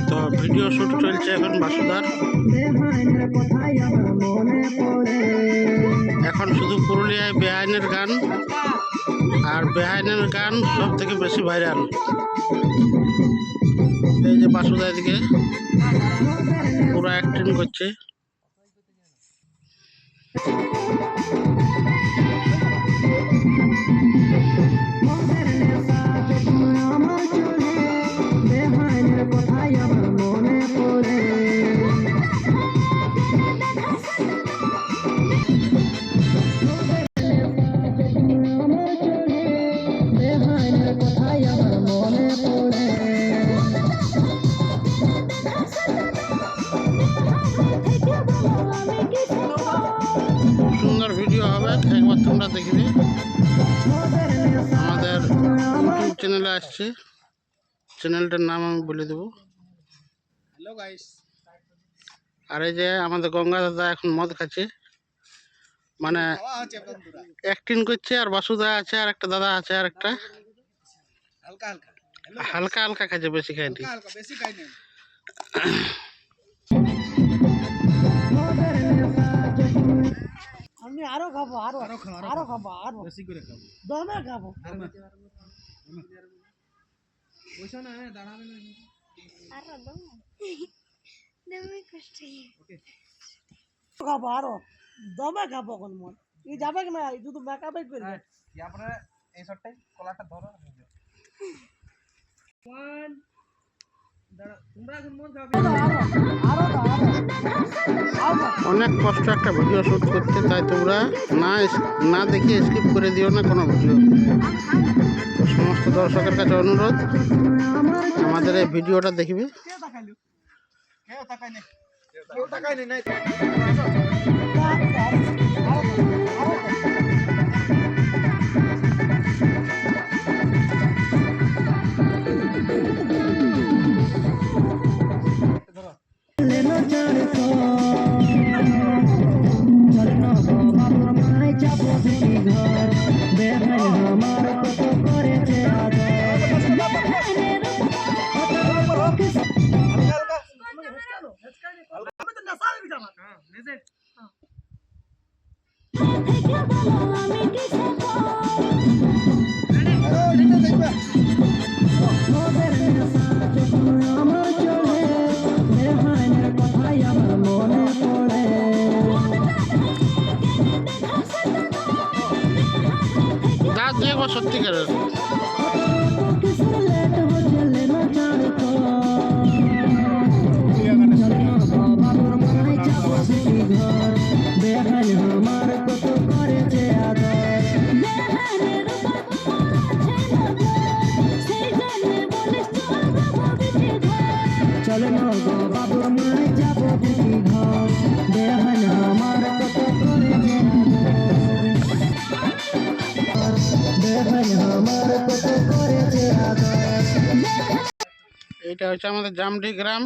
তো video shoot চলছে এখন বাসুদার। এখন শুধু পুরুলিয়ায় বেআইনের গান, আর বেআইনের গান সব থেকে বেশি ভাইরাল। এই যে বাসুদা এদিকে পুরো অ্যাক্টিং করছে। সুন্দর ভিডিও হবে, একবার তোমরা দেখবে। আমাদের ইউটিউব চ্যানেলে আসছে, চ্যানেলটার নাম আমি বলে দেবো। Hello guys. আর এই যে আমাদের গঙ্গা দাদা এখন মদ খাচ্ছে, মানে অ্যাক্টিং করছে। আর বাসুদা আছে, আর একটা দাদা আছে, আর একটা হালকা হালকা হালকা হালকা খাচ্ছে, বেশি খায়নি। হালকা বেশি খাই না। আমি আরো খাবো, আরো আরো খাবো, আরো বেশি করে খাবো। দমে খাবো। বসো না, দাঁড়াবে না। আরো দমে কষ্ট ওকে খাবো, আরো দমে খাবো। কোন মন ই যাবে না, শুধু মেকআপে করবে। তারপরে এই শটটাই কলাটা ধরো। ওয়ান দাঁড়া, তোমরা এখন মন খাবে। আরো আরো অনেক কষ্ট একটা ভিডিও শ্যুট করতে, তাই তোমরা না দেখে স্কিপ করে দিও না কোনো ভিডিও। তো সমস্ত দর্শকের কাছে অনুরোধ, আমাদের এই ভিডিওটা দেখবে। কেউ তাকাইলো, কেউ তাকাই নাই, কেউ তাকাই নাই। দাঁত দেখবো সত্যিকারের। চল না গো বাবুর মায় যাব দিদি ঘর, বেহান আমার কত করেছে আদর, বেহান আমার কত করেছে আদর। এইটা হচ্ছে আমাদের জামডি গ্রাম।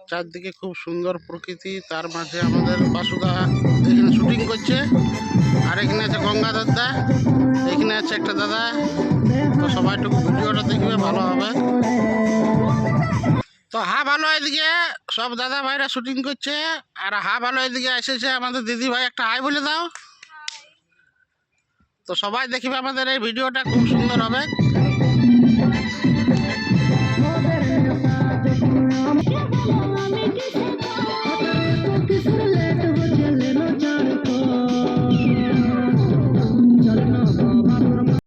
চারদিকে খুব সুন্দর প্রকৃতি, তার মাঝে আমাদের বাসুদা এখানে শুটিং করছে। আর এখানে আছে গঙ্গা দাদা, এখানে আছে একটা দাদা। তো সবাইটুকু ভিডিওটা দেখবে, ভালো হবে। তো ভালো এদিকে সব দাদা ভাইরা শুটিং করছে, আর ভালো এদিকে এসেছে আমাদের দিদি ভাই। একটা হাই বলে দাও। তো সবাই দেখবে আমাদের এই ভিডিওটা, খুব সুন্দর হবে।